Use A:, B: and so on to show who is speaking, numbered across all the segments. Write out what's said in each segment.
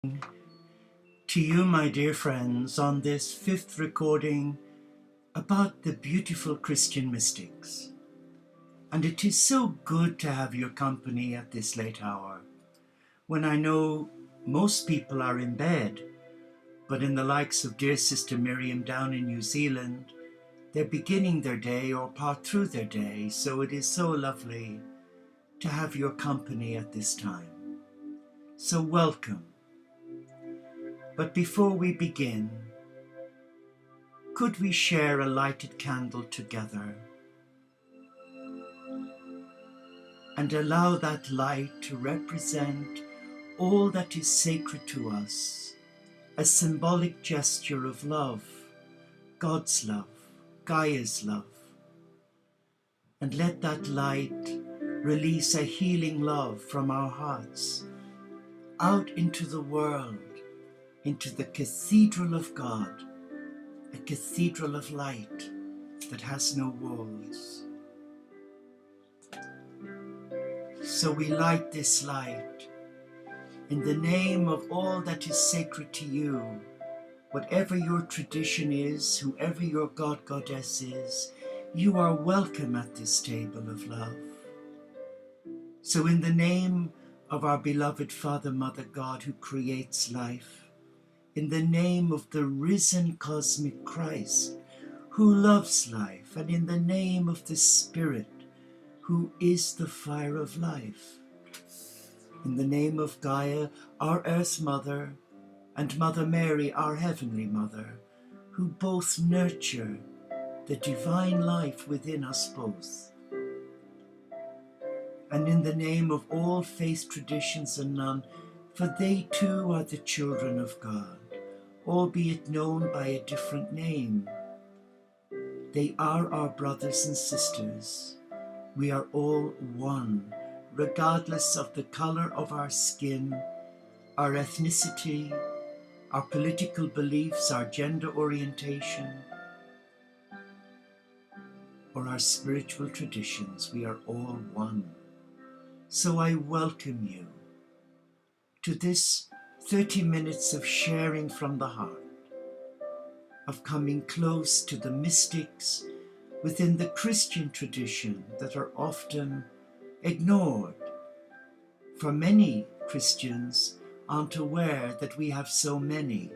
A: To you, my dear friends, on this fifth recording about the beautiful Christian mystics. And it is so good to have your company at this late hour, when I know most people are in bed, but in the likes of dear Sister Miriam down in New Zealand, they're beginning their day or part through their day, so it is so lovely to have your company at this time. So welcome. But before we begin, could we share a lighted candle together and allow that light to represent all that is sacred to us, a symbolic gesture of love, God's love, Gaia's love, and let that light release a healing love from our hearts out into the world, into the cathedral of God, a cathedral of light that has no walls. So we light this light in the name of all that is sacred to you, whatever your tradition is, whoever your god, goddess is, you are welcome at this table of love. So in the name of our beloved Father, Mother God, who creates life, in the name of the risen cosmic Christ, who loves life, and in the name of the Spirit, who is the fire of life, in the name of Gaia, our Earth Mother, and Mother Mary, our Heavenly Mother, who both nurture the divine life within us both, and in the name of all faith traditions and none, for they too are the children of God, albeit known by a different name. They are our brothers and sisters. We are all one, regardless of the color of our skin, our ethnicity, our political beliefs, our gender orientation, or our spiritual traditions. We are all one. So I welcome you to this 30 minutes of sharing from the heart, of coming close to the mystics within the Christian tradition that are often ignored. For many Christians aren't aware that we have so many.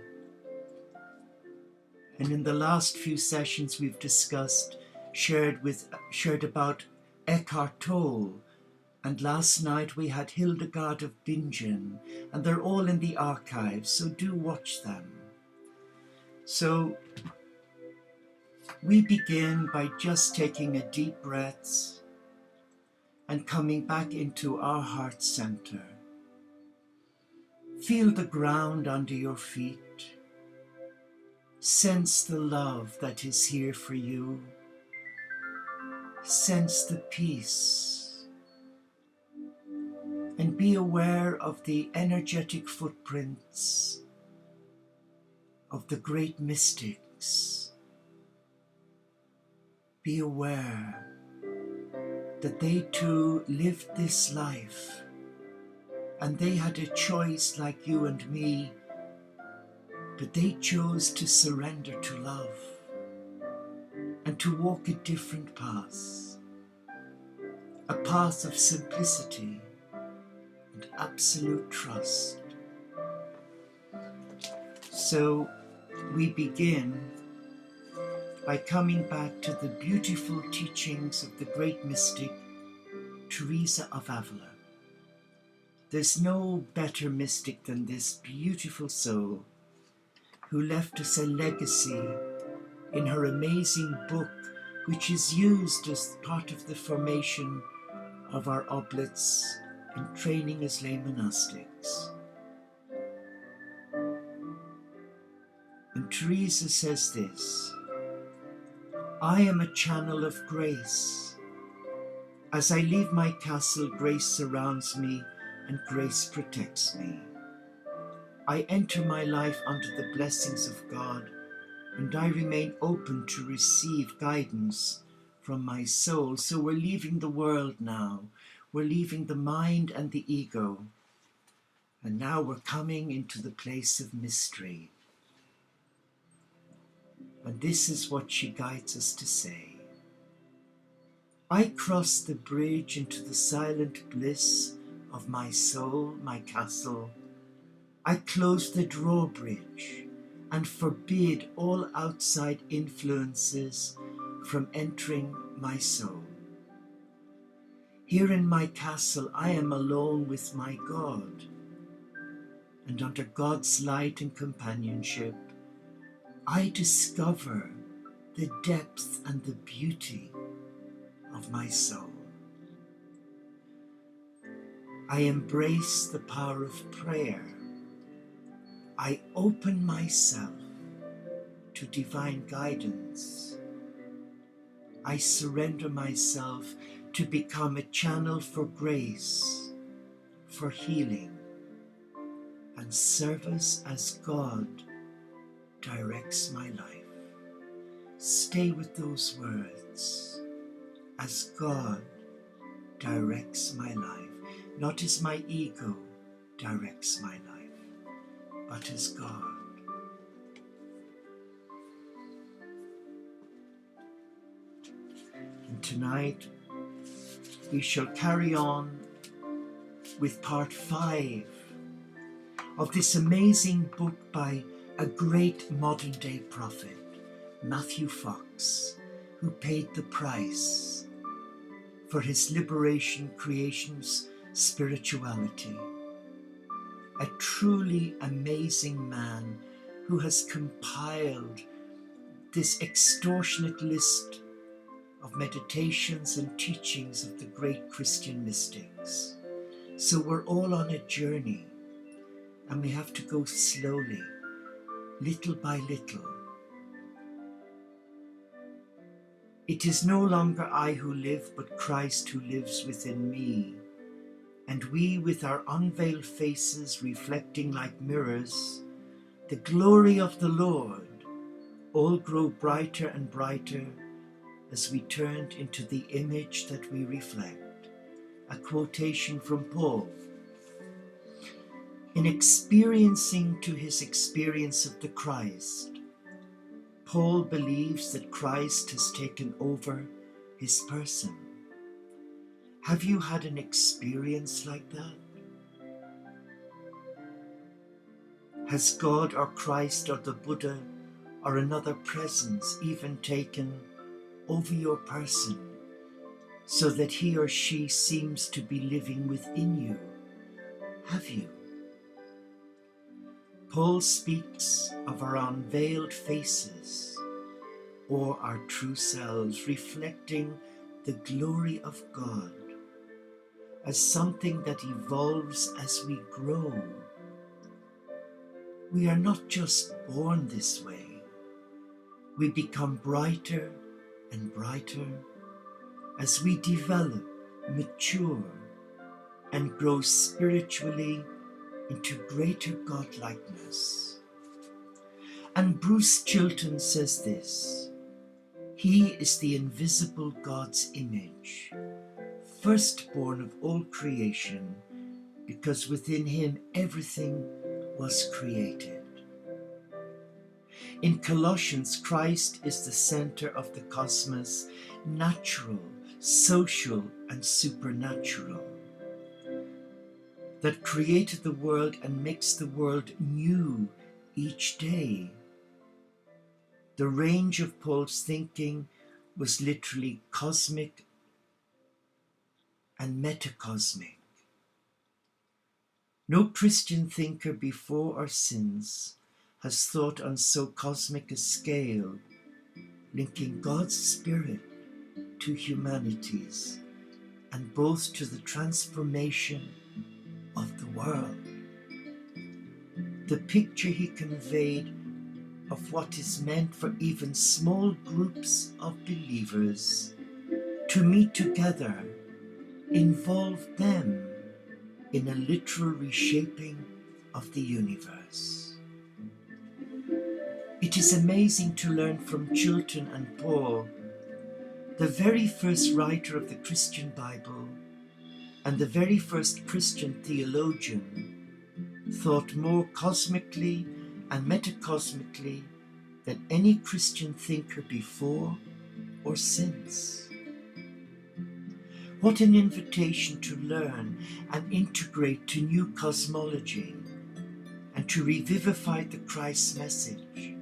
A: And in the last few sessions we've discussed, shared about Eckhart Tolle, and last night we had Hildegard of Bingen, and they're all in the archives, so do watch them. So we begin by just taking a deep breath and coming back into our heart center. Feel the ground under your feet. Sense the love that is here for you. Sense the peace. And be aware of the energetic footprints of the great mystics. Be aware that they too lived this life, and they had a choice like you and me, but they chose to surrender to love and to walk a different path, a path of simplicity and absolute trust. So we begin by coming back to the beautiful teachings of the great mystic Teresa of Avila. There's no better mystic than this beautiful soul who left us a legacy in her amazing book, which is used as part of the formation of our oblates in training as lay monastics. And Teresa says this: I am a channel of grace. As I leave my castle, grace surrounds me and grace protects me. I enter my life under the blessings of God, and I remain open to receive guidance from my soul. So we're leaving the world now. We're leaving the mind and the ego, And now we're coming into the place of mystery. And this is what she guides us to say. I cross the bridge into the silent bliss of my soul, my castle. I close the drawbridge and forbid all outside influences from entering my soul. Here in my castle, I am alone with my God. And under God's light and companionship, I discover the depth and the beauty of my soul. I embrace the power of prayer. I open myself to divine guidance. I surrender myself to become a channel for grace, for healing, and service as God directs my life. Stay with those words. As God directs my life, not as my ego directs my life, but as God. And tonight we shall carry on with part 5 of this amazing book by a great modern day prophet, Matthew Fox, who paid the price for his liberation creation's spirituality. A truly amazing man who has compiled this extortionate list of meditations and teachings of the great Christian mystics. So we're all on a journey, and we have to go slowly, little by little. It is no longer I who live, but Christ who lives within me. And we, with our unveiled faces reflecting like mirrors the glory of the Lord, all grow brighter and brighter as we turn into the image that we reflect. A quotation from Paul. In experiencing to his experience of the Christ, Paul believes that Christ has taken over his person. Have you had an experience like that? Has God or Christ or the Buddha or another presence even taken over your person so that he or she seems to be living within you? Have you? Paul speaks of our unveiled faces or our true selves reflecting the glory of God as something that evolves as we grow. We are not just born this way. We become brighter and brighter as we develop, mature, and grow spiritually into greater godlikeness. And Bruce Chilton says this: He is the invisible God's image, firstborn of all creation, because within him everything was created. In Colossians, Christ is the center of the cosmos, natural, social, and supernatural, that created the world and makes the world new each day. The range of Paul's thinking was literally cosmic and metacosmic. No Christian thinker before or since has thought on so cosmic a scale, linking God's Spirit to humanity's, and both to the transformation of the world. The picture he conveyed of what is meant for even small groups of believers to meet together involved them in a literal reshaping of the universe. It is amazing to learn from Chilton and Paul, the very first writer of the Christian Bible and the very first Christian theologian, thought more cosmically and metacosmically than any Christian thinker before or since. What an invitation to learn and integrate to new cosmology and to revivify the Christ message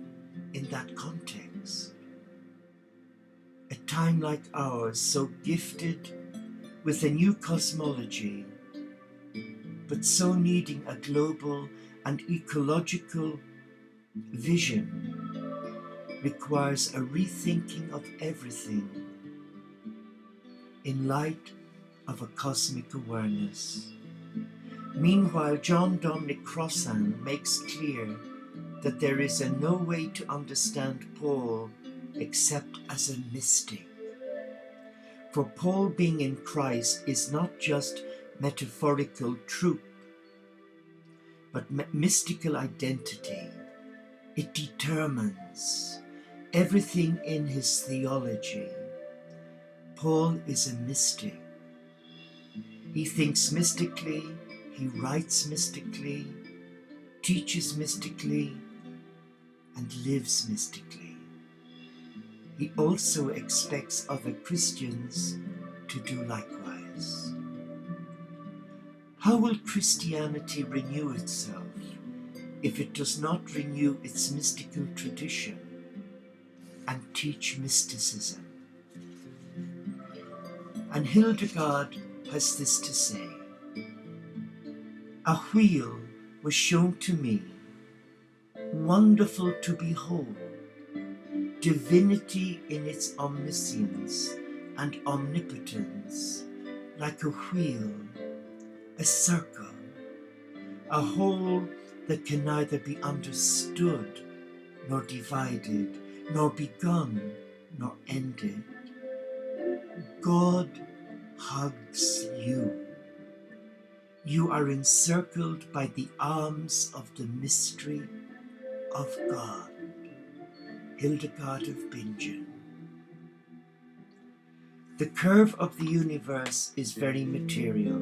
A: in that context. A time like ours, so gifted with a new cosmology, but so needing a global and ecological vision, requires a rethinking of everything in light of a cosmic awareness. Meanwhile, John Dominic Crossan makes clear that there is no way to understand Paul except as a mystic. For Paul being in Christ is not just metaphorical truth, but mystical identity. It determines everything in his theology. Paul is a mystic. He thinks mystically, he writes mystically, teaches mystically, and lives mystically. He also expects other Christians to do likewise. How will Christianity renew itself if it does not renew its mystical tradition and teach mysticism? And Hildegard has this to say: a wheel was shown to me, wonderful to behold, divinity in its omniscience and omnipotence, like a wheel, a circle, a whole that can neither be understood nor divided, nor begun nor ended. God hugs you. You are encircled by the arms of the mystery of God. Hildegard of Bingen. The curve of the universe is very maternal,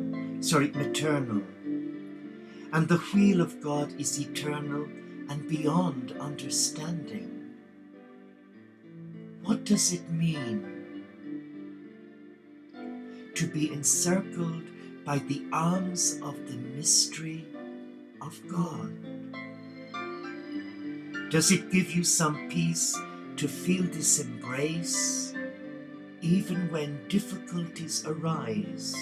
A: and the wheel of God is eternal and beyond understanding. What does it mean to be encircled by the arms of the mystery of God? Does it give you some peace to feel this embrace, even when difficulties arise?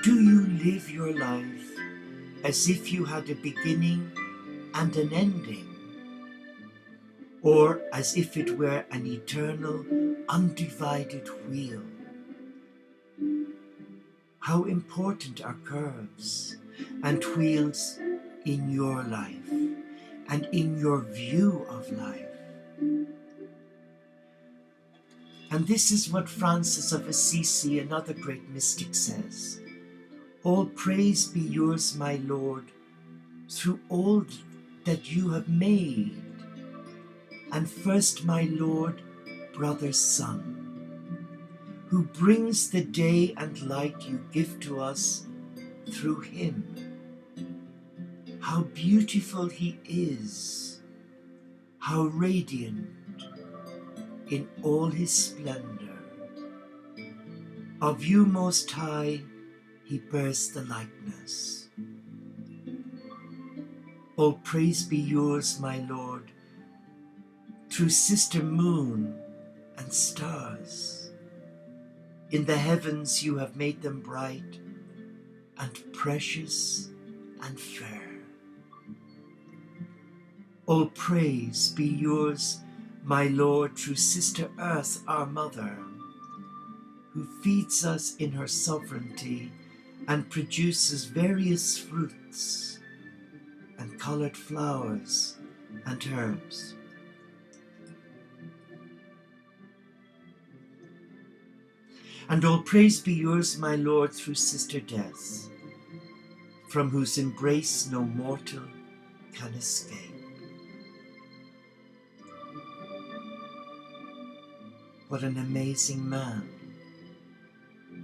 A: Do you live your life as if you had a beginning and an ending, or as if it were an eternal, undivided wheel? How important are curves and wheels in your life and in your view of life? And this is what Francis of Assisi, another great mystic, says: all praise be yours, my Lord, through all that you have made, and first, my Lord, brother, Son, who brings the day and light you give to us through him. How beautiful he is, how radiant in all his splendor. Of you, Most High, he bears the likeness. All praise be yours, my Lord, through sister moon and stars. In the heavens you have made them bright and precious and fair. All praise be yours, my Lord, through sister earth, our mother, who feeds us in her sovereignty and produces various fruits and colored flowers and herbs. And all praise be yours, my Lord, through sister death, from whose embrace no mortal can escape. What an amazing man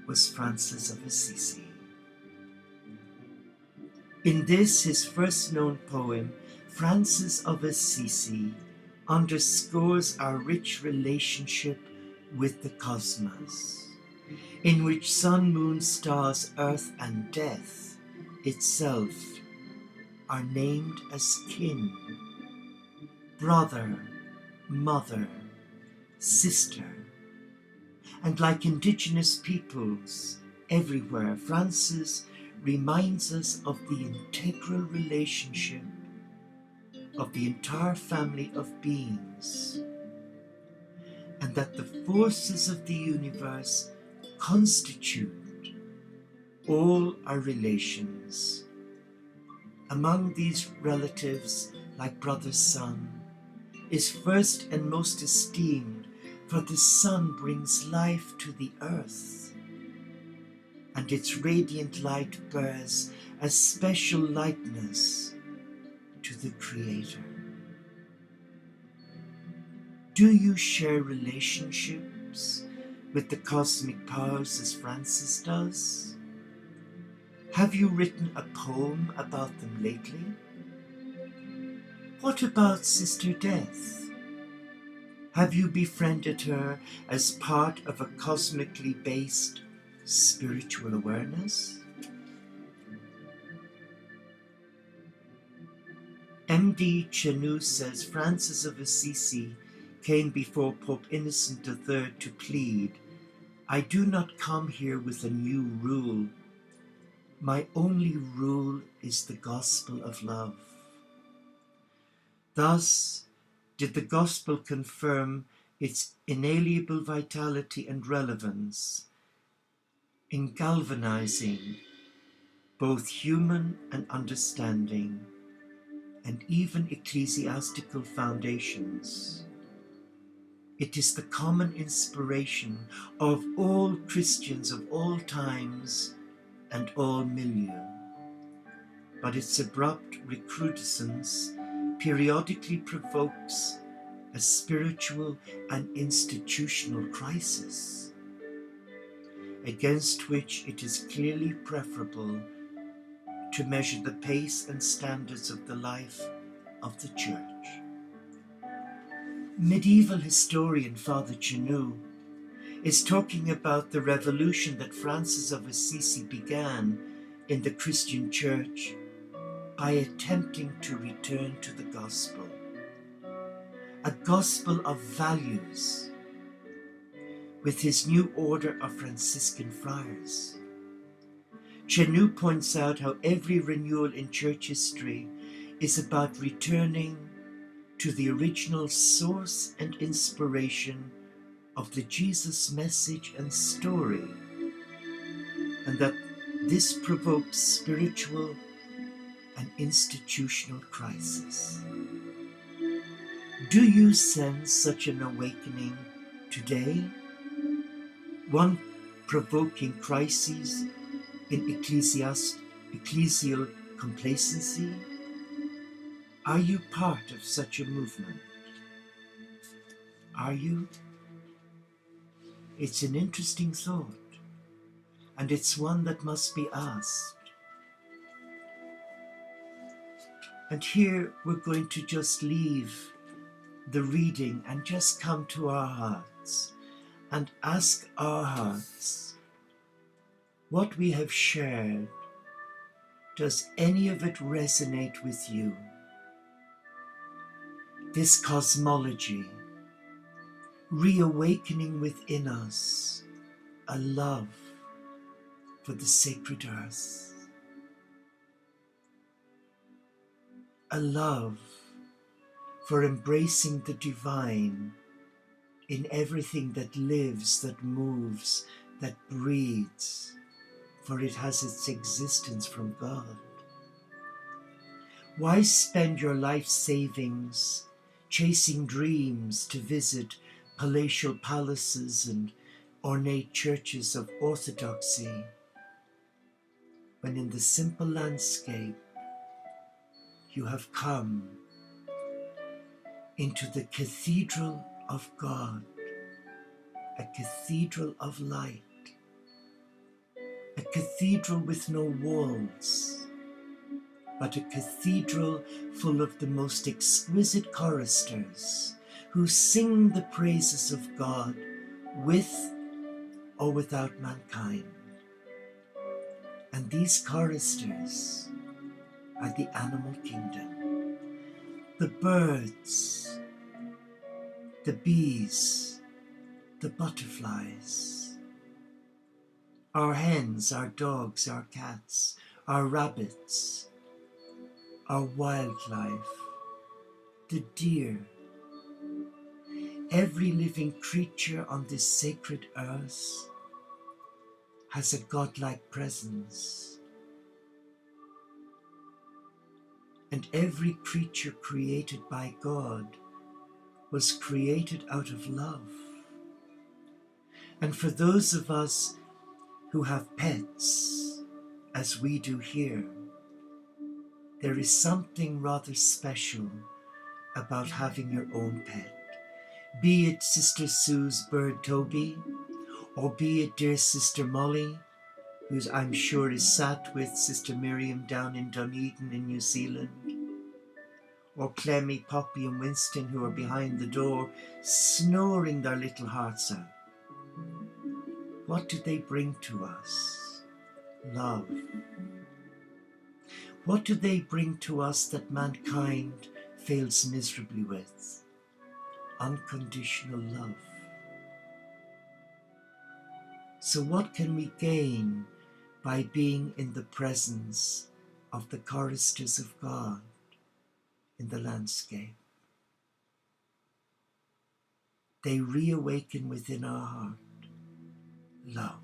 A: was Francis of Assisi. In this, his first known poem, Francis of Assisi underscores our rich relationship with the cosmos, in which sun, moon, stars, earth, and death itself are named as kin, brother, mother, sister. And like indigenous peoples everywhere, Francis reminds us of the integral relationship of the entire family of beings, and that the forces of the universe constitute all our relations. Among these relatives, like brother sun, is first and most esteemed, for the sun brings life to the earth, and its radiant light bears a special likeness to the Creator. Do you share relationships with the cosmic powers as Francis does? Have you written a poem about them lately? What about Sister Death? Have you befriended her as part of a cosmically based spiritual awareness? M.D. Chenu says Francis of Assisi came before Pope Innocent III to plead, "I do not come here with a new rule. My only rule is the gospel of love." Thus did the gospel confirm its inalienable vitality and relevance in galvanizing both human and understanding and even ecclesiastical foundations. It is the common inspiration of all Christians of all times and all milieu, but its abrupt recrudescence periodically provokes a spiritual and institutional crisis, against which it is clearly preferable to measure the pace and standards of the life of the Church. Medieval historian Father Chenu is talking about the revolution that Francis of Assisi began in the Christian Church by attempting to return to the gospel, a gospel of values, with his new order of Franciscan friars. Chenu points out how every renewal in church history is about returning to the original source and inspiration of the Jesus message and story, and that this provokes spiritual and institutional crisis. Do you sense such an awakening today? One provoking crises in ecclesial complacency? Are you part of such a movement? Are you? It's an interesting thought, and it's one that must be asked. And here we're going to just leave the reading and just come to our hearts and ask our hearts, what we have shared, does any of it resonate with you? This cosmology, reawakening within us a love for the sacred earth, a love for embracing the divine in everything that lives, that moves, that breathes, for it has its existence from God. Why spend your life savings chasing dreams to visit palatial palaces and ornate churches of orthodoxy, when in the simple landscape you have come into the cathedral of God, a cathedral of light, a cathedral with no walls, but a cathedral full of the most exquisite choristers who sing the praises of God with or without mankind. And these choristers are the animal kingdom, the birds, the bees, the butterflies, our hens, our dogs, our cats, our rabbits, our wildlife, the deer, every living creature on this sacred earth has a godlike presence. And every creature created by God was created out of love. And for those of us who have pets, as we do here, there is something rather special about having your own pet. Be it Sister Sue's bird Toby, or be it dear Sister Molly, who I'm sure is sat with Sister Miriam down in Dunedin in New Zealand, or Clemmy, Poppy and Winston, who are behind the door snoring their little hearts out. What do they bring to us? Love. What do they bring to us that mankind fails miserably with? Unconditional love. So what can we gain by being in the presence of the choristers of God in the landscape? They reawaken within our heart love.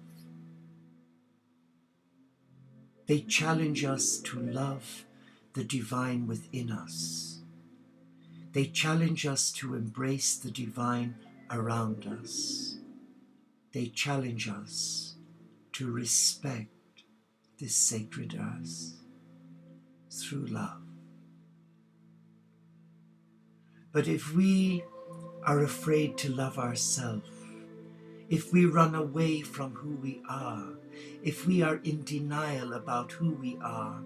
A: They challenge us to love the divine within us. They challenge us to embrace the divine around us. They challenge us to respect this sacred earth through love. But if we are afraid to love ourselves, if we run away from who we are, if we are in denial about who we are,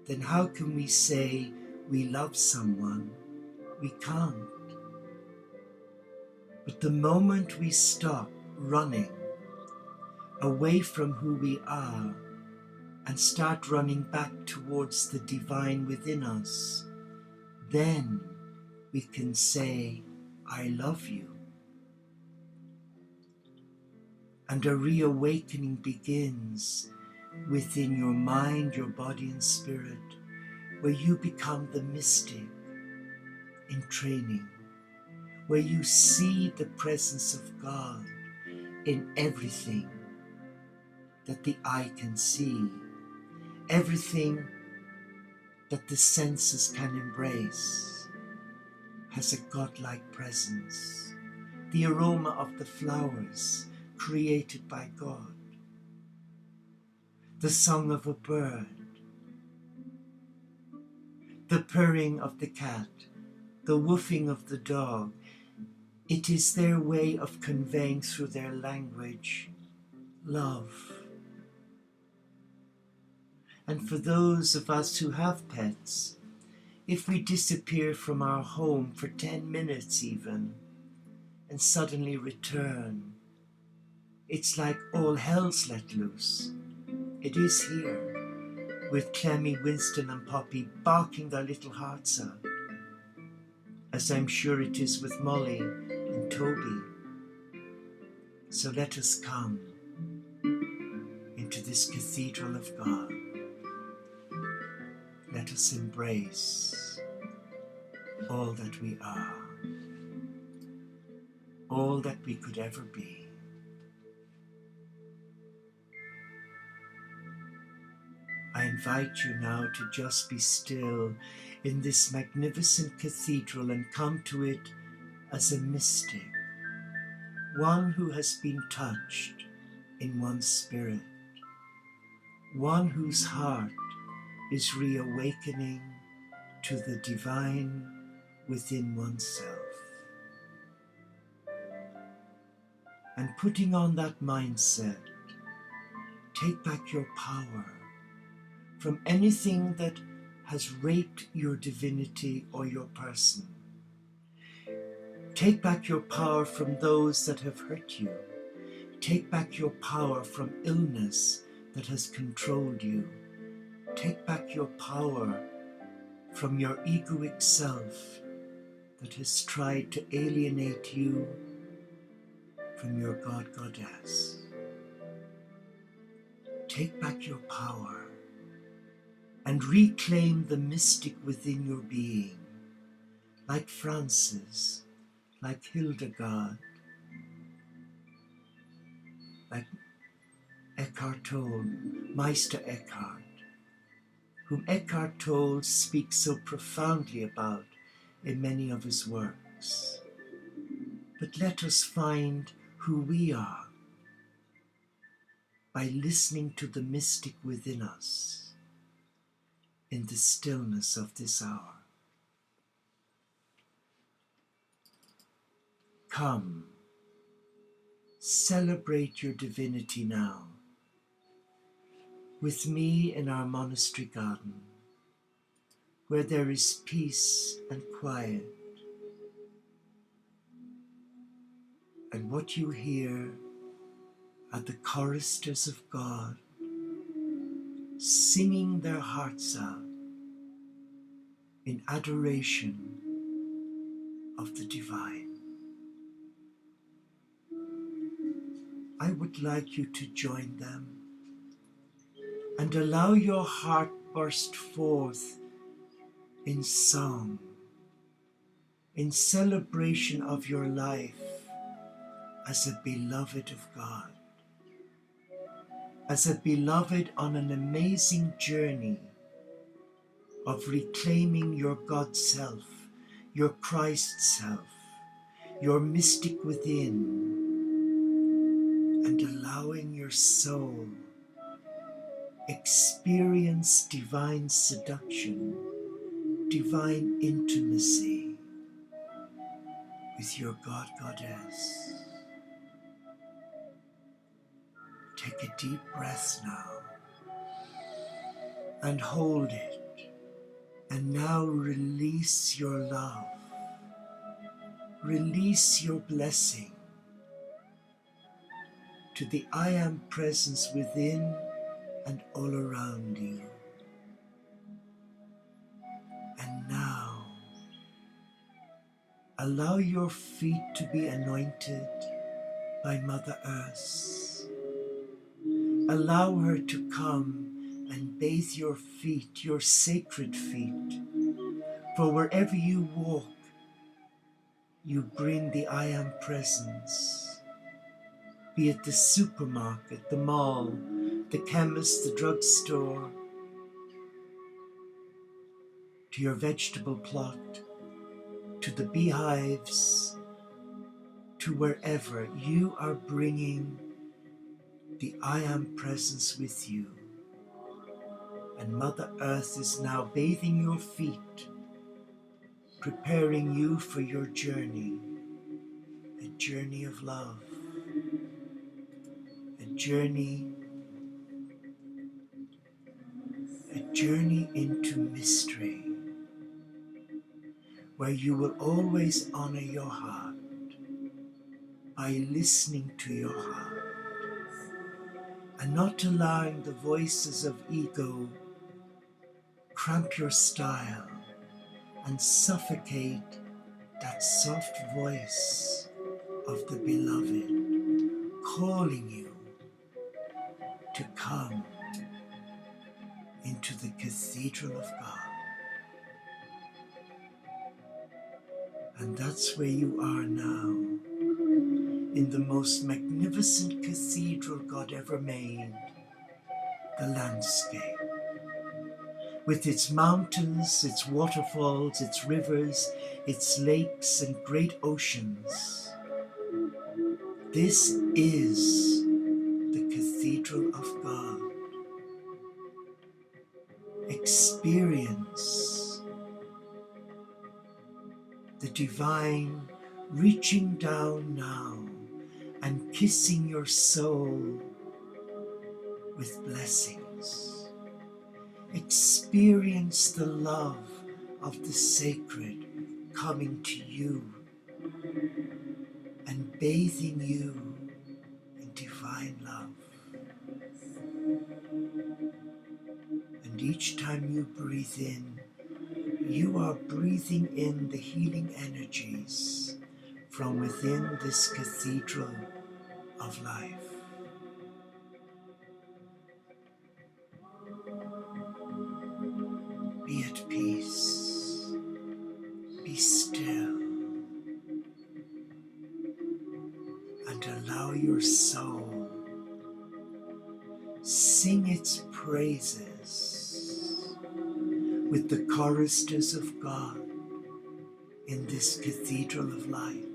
A: then how can we say we love someone? We can't. But the moment we stop running away from who we are and start running back towards the divine within us, then we can say, I love you. And a reawakening begins within your mind, your body and spirit, where you become the mystic in training, where you see the presence of God in everything that the eye can see, everything that the senses can embrace has a godlike presence. The aroma of the flowers created by God, the song of a bird, the purring of the cat, the woofing of the dog. It is their way of conveying through their language love. And for those of us who have pets, if we disappear from our home for 10 minutes even, and suddenly return, it's like all hell's let loose. It is here, with Clemmy, Winston and Poppy barking their little hearts out, as I'm sure it is with Molly and Toby. So let us come into this cathedral of God. Let us embrace all that we are, all that we could ever be. I invite you now to just be still in this magnificent cathedral and come to it as a mystic, one who has been touched in one's spirit, one whose heart is reawakening to the divine within oneself. And putting on that mindset, take back your power, from anything that has raped your divinity or your person. Take back your power from those that have hurt you. Take back your power from illness that has controlled you. Take back your power from your egoic self that has tried to alienate you from your God, Goddess. Take back your power and reclaim the mystic within your being, like Francis, like Hildegard, like Eckhart Tolle, Meister Eckhart, whom Eckhart Tolle speaks so profoundly about in many of his works. But let us find who we are by listening to the mystic within us in the stillness of this hour. Come, celebrate your divinity now with me in our monastery garden, where there is peace and quiet, and what you hear are the choristers of God singing their hearts out in adoration of the divine. I would like you to join them and allow your heart burst forth in song, in celebration of your life as a beloved of God, as a beloved on an amazing journey of reclaiming your God self, your Christ self, your mystic within, and allowing your soul experience divine seduction, divine intimacy with your God, Goddess. Take a deep breath now and hold it. And now release your love. Release your blessing to the I Am presence within and all around you. And now, allow your feet to be anointed by Mother Earth. Allow her to come and bathe your feet, your sacred feet. For wherever you walk, you bring the I Am presence. Be it the supermarket, the mall, the chemist, the drugstore, to your vegetable plot, to the beehives, to wherever, you are bringing the I Am presence with you. And Mother Earth is now bathing your feet, preparing you for your journey, a journey of love, a journey into mystery, where you will always honor your heart by listening to your heart and not allowing the voices of ego cramp your style and suffocate that soft voice of the beloved calling you to come into the cathedral of God. And that's where you are now, in the most magnificent cathedral God ever made, the landscape, with its mountains, its waterfalls, its rivers, its lakes and great oceans. This is the cathedral of God. Experience the divine reaching down now and kissing your soul with blessings. Experience the love of the sacred coming to you and bathing you in divine love. And each time you breathe in, you are breathing in the healing energies from within this cathedral of life. Be at peace, be still, and allow your soul sing its praises with the choristers of God in this cathedral of light.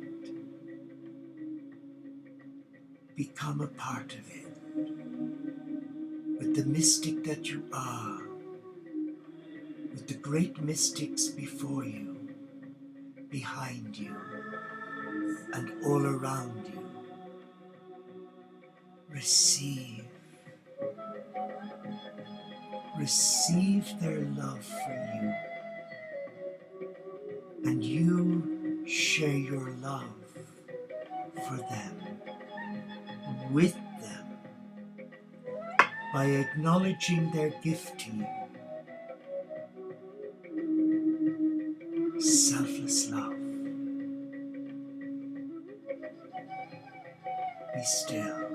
A: Become a part of it with the mystic that you are, with the great mystics before you, behind you, and all around you. Receive their love for you, and you share your love for them, with them, by acknowledging their gift to you, selfless love. Be still.